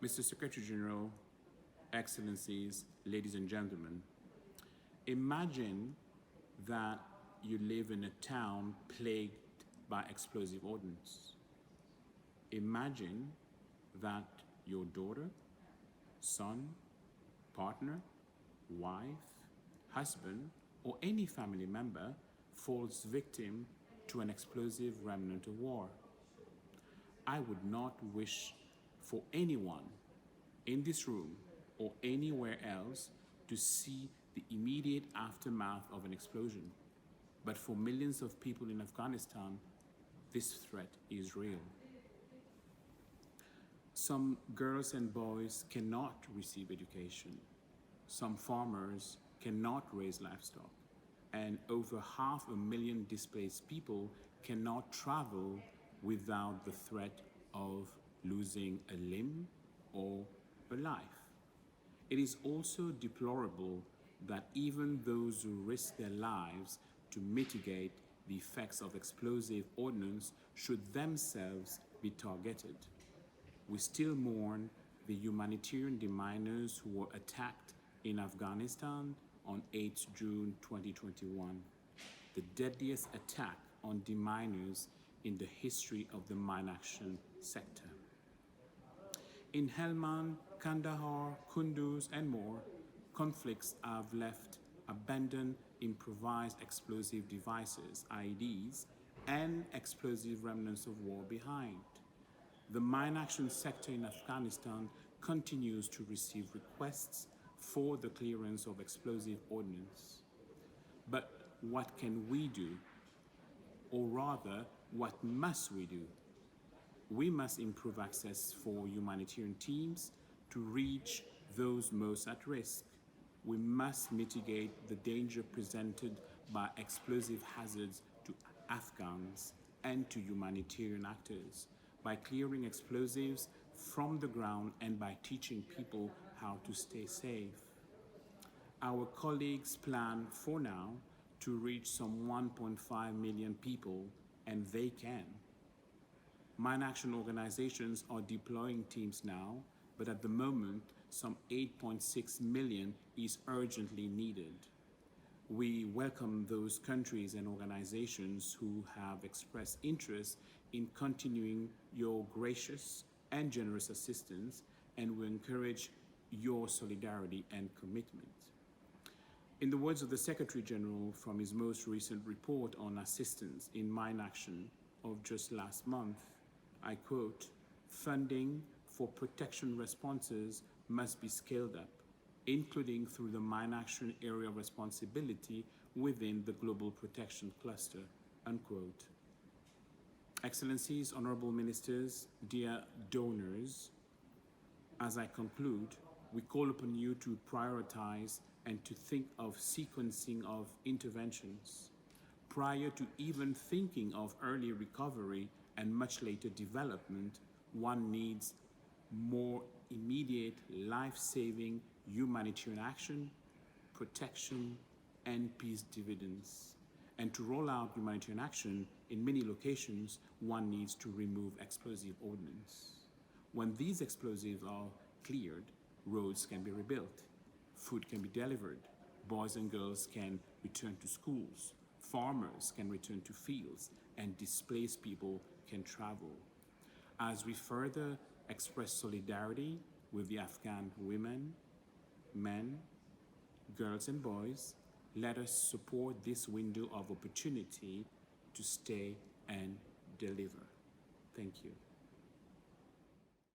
Mr. Secretary General, Excellencies, ladies and gentlemen, imagine that you live in a town plagued by explosive ordnance. Imagine that your daughter, son, partner, wife, husband, or any family member falls victim to an explosive remnant of war. I would not wish for anyone in this room or anywhere else to see the immediate aftermath of an explosion. But for millions of people in Afghanistan, this threat is real. Some girls and boys cannot receive education. Some farmers cannot raise livestock. And over 500,000 displaced people cannot travel without the threat of losing a limb or a life. It is also deplorable that even those who risk their lives to mitigate the effects of explosive ordnance should themselves be targeted. We still mourn the humanitarian deminers who were attacked in Afghanistan on 8 June 2021, the deadliest attack on deminers in the history of the mine action sector. In Helmand, Kandahar, Kunduz, and more, conflicts have left abandoned improvised explosive devices, IEDs, and explosive remnants of war behind. The mine action sector in Afghanistan continues to receive requests for the clearance of explosive ordnance. But what can we do? Or rather, what must we do? We must improve access for humanitarian teams to reach those most at risk. We must mitigate the danger presented by explosive hazards to Afghans and to humanitarian actors by clearing explosives from the ground and by teaching people how to stay safe. Our colleagues plan for now to reach some 1.5 million people, and they can. Mine action organizations are deploying teams now, but at the moment, some 8.6 million is urgently needed. We welcome those countries and organizations who have expressed interest in continuing your gracious and generous assistance, and we encourage your solidarity and commitment. In the words of the Secretary General from his most recent report on assistance in mine action of just last month, I quote, "Funding for protection responses must be scaled up, including through the mine action area of responsibility within the Global Protection Cluster," unquote. Excellencies, Honorable Ministers, dear donors, as I conclude, we call upon you to prioritize and to think of sequencing of interventions. Prior to even thinking of early recovery and much later development, one needs more immediate life-saving humanitarian action, protection, and peace dividends. And to roll out humanitarian action in many locations, one needs to remove explosive ordnance. When these explosives are cleared, roads can be rebuilt, food can be delivered, boys and girls can return to schools, farmers can return to fields, and displaced people can travel. As we further express solidarity with the Afghan women, men, girls, and boys, let us support this window of opportunity to stay and deliver. Thank you.